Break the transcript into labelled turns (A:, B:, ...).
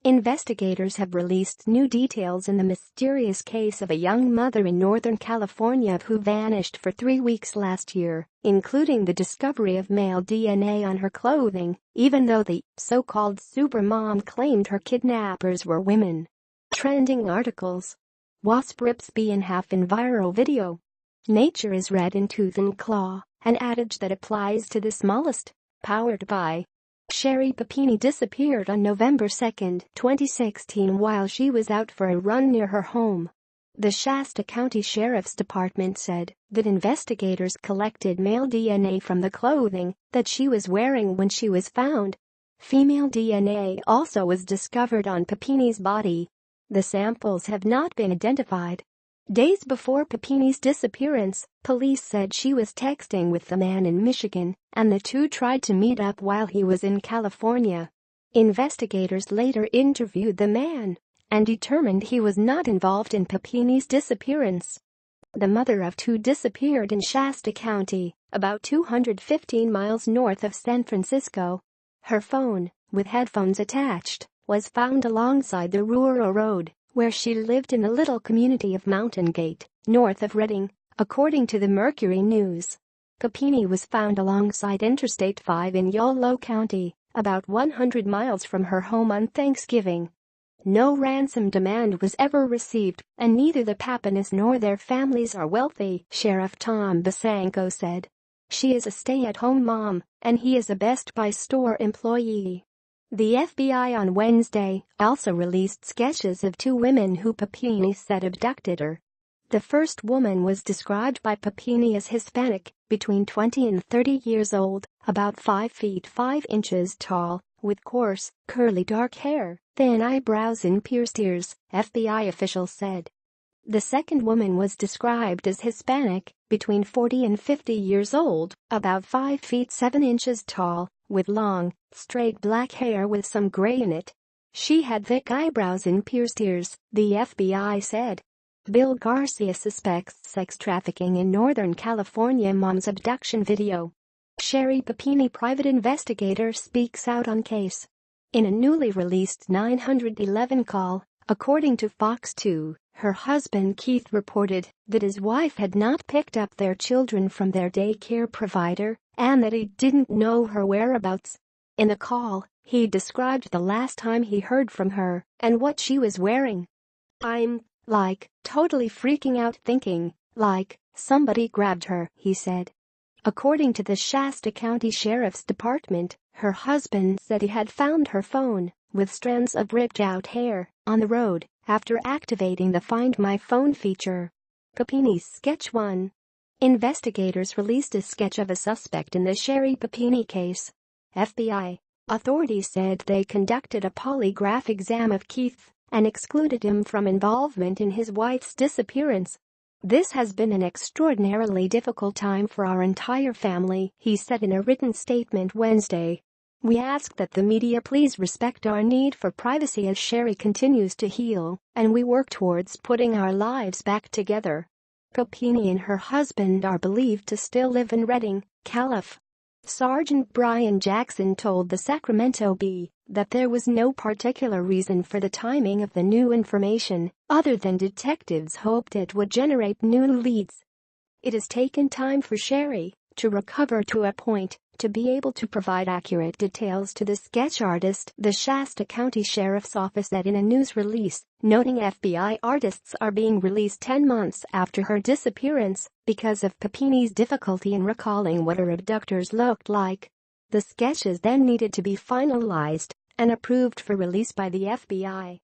A: Investigators have released new details in the mysterious case of a young mother in Northern California who vanished for 3 weeks last year, including the discovery of male DNA on her clothing, even though the so-called supermom claimed her kidnappers were women. Trending articles. Wasp rips bee in half in viral video. Nature is red in tooth and claw, an adage that applies to the smallest. Powered by Sherri Papini disappeared on November 2, 2016 while she was out for a run near her home. The Shasta County Sheriff's Department said that investigators collected male DNA from the clothing that she was wearing when she was found. Female DNA also was discovered on Papini's body. The samples have not been identified. Days before Papini's disappearance, police said she was texting with the man in Michigan, and the two tried to meet up while he was in California. Investigators later interviewed the man and determined he was not involved in Papini's disappearance. The mother of two disappeared in Shasta County, about 215 miles north of San Francisco. Her phone, with headphones attached, was found alongside the rural road where she lived in the little community of Mountain Gate, north of Redding, according to the Mercury News. Papini was found alongside Interstate 5 in Yolo County, about 100 miles from her home on Thanksgiving. No ransom demand was ever received, and neither the Papinis nor their families are wealthy, Sheriff Tom Basanko said. She is a stay-at-home mom, and he is a Best Buy store employee. The FBI on Wednesday also released sketches of two women who Papini said abducted her. The first woman was described by Papini as Hispanic, between 20 and 30 years old, about 5 feet 5 inches tall, with coarse, curly dark hair, thin eyebrows and pierced ears, FBI officials said. The second woman was described as Hispanic, between 40 and 50 years old, about 5 feet 7 inches tall, with long, straight black hair with some gray in it. She had thick eyebrows and pierced ears, the FBI said. Bill Garcia suspects sex trafficking in Northern California mom's abduction video. Sherri Papini private investigator speaks out on case. In a newly released 911 call, according to Fox 2, her husband Keith reported that his wife had not picked up their children from their daycare provider and that he didn't know her whereabouts. In the call, he described the last time he heard from her and what she was wearing. "I'm, totally freaking out thinking, somebody grabbed her," he said. According to the Shasta County Sheriff's Department, her husband said he had found her phone, with strands of ripped-out hair, on the road after activating the Find My Phone feature. Papini's sketch 1. Investigators released a sketch of a suspect in the Sherri Papini case. FBI authorities said they conducted a polygraph exam of Keith and excluded him from involvement in his wife's disappearance. "This has been an extraordinarily difficult time for our entire family," he said in a written statement Wednesday. "We ask that the media please respect our need for privacy as Sherri continues to heal, and we work towards putting our lives back together." Papini and her husband are believed to still live in Redding, Calif. Sergeant Brian Jackson told the Sacramento Bee that there was no particular reason for the timing of the new information, other than detectives hoped it would generate new leads. "It has taken time for Sherri to recover to a point to be able to provide accurate details to the sketch artist," the Shasta County Sheriff's Office said in a news release, noting FBI artists are being released 10 months after her disappearance because of Papini's difficulty in recalling what her abductors looked like. The sketches then needed to be finalized and approved for release by the FBI.